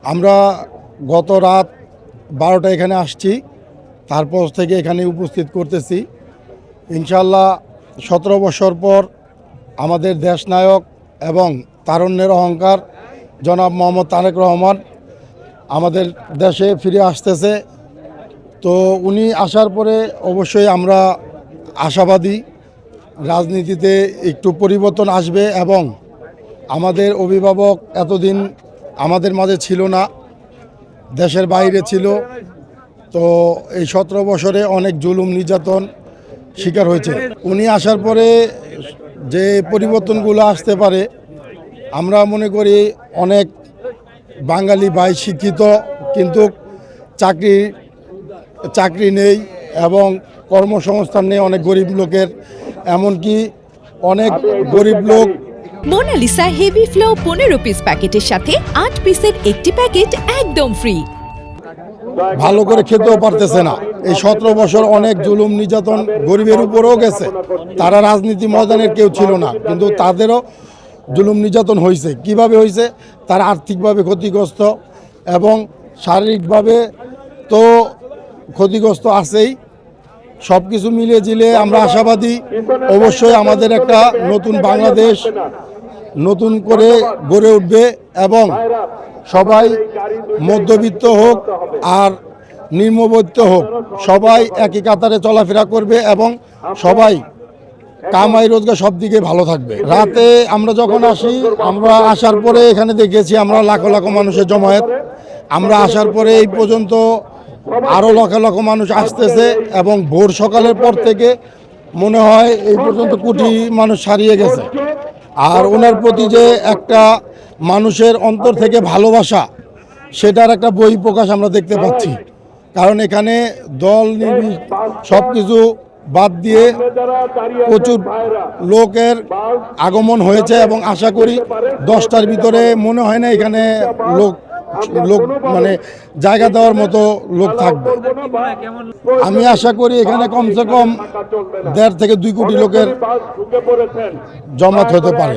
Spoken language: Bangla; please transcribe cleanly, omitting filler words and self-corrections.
আমরা গত রাত 12টা এখানে আসছি, তারপর থেকে এখানে উপস্থিত করতেছি। ইনশাআল্লাহ 17 বছর পর আমাদের দেশনায়ক এবং তারুণ্যের অহংকার জনাব মোহাম্মদ তারেক রহমান আমাদের দেশে ফিরে আসতেছে। তো উনি আসার পরে অবশ্যই আমরা আশাবাদী রাজনীতিতে একটু পরিবর্তন আসবে এবং আমাদের অভিভাবক এতদিন আমাদের মাঝে ছিল না, দেশের বাইরে ছিল। তো এই 17 বছরে অনেক জুলুম নির্যাতন শিকার হয়েছে। উনি আসার পরে যে পরিবর্তনগুলো আসতে পারে, আমরা মনে করি অনেক বাঙালি ভাই শিক্ষিত, কিন্তু চাকরি নেই এবং কর্মসংস্থান নেই অনেক গরিব লোকের, এমনকি অনেক গরিব লোক। মোনালিসা হেভি ফ্লো 15 পিস প্যাকেটের সাথে 8 পিসের একটি প্যাকেট একদম ফ্রি। ভালো করে খেতেও পারতেছে না। এই 17 বছর অনেক জুলুম নির্যাতন গরিবের উপরেও গেছে। তারা রাজনীতি ময়দানের কেউ ছিল না, কিন্তু তাদেরও জুলুম নির্যাতন হয়েছে। কিভাবে হয়েছে? তারা আর্থিকভাবে ক্ষতিগ্রস্ত এবং শারীরিকভাবে তো ক্ষতিগ্রস্ত আছেই। সব কিছু মিলিয়ে জিলে আমরা আশাবাদী অবশ্যই আমাদের একটা নতুন বাংলাদেশ নতুন করে গড়ে উঠবে এবং সবাই মধ্যবিত্ত হোক আর নিম্নবিত্ত হোক, সবাই একই কাতারে চলাফেরা করবে এবং সবাই কামাই রোজগার সব দিকে ভালো থাকবে। রাতে আমরা যখন আসি, আমরা আসার পরে এখানে দেখেছি আমরা লাখো লাখো মানুষের জমায়েত। আমরা আসার পরে এই পর্যন্ত আরও লক্ষ লক্ষ মানুষ আসতেছে এবং ভোর সকালের পর থেকে মনে হয় এই পর্যন্ত কোটি মানুষ ছাড়িয়ে গেছে। আর ওনার প্রতি যে একটা মানুষের অন্তর থেকে ভালোবাসা, সেটার একটা বহিঃপ্রকাশ আমরা দেখতে পাচ্ছি। কারণ এখানে দল সব কিছু বাদ দিয়ে প্রচুর লোকের আগমন হয়েছে এবং আশা করি 10টার ভিতরে মনে হয় না এখানে লোক মানে জায়গা দেওয়ার মতো লোক থাকবে। আমি আশা করি এখানে কমসে কম 1.5 থেকে 2 কোটি লোকের জমাত হতে পারে।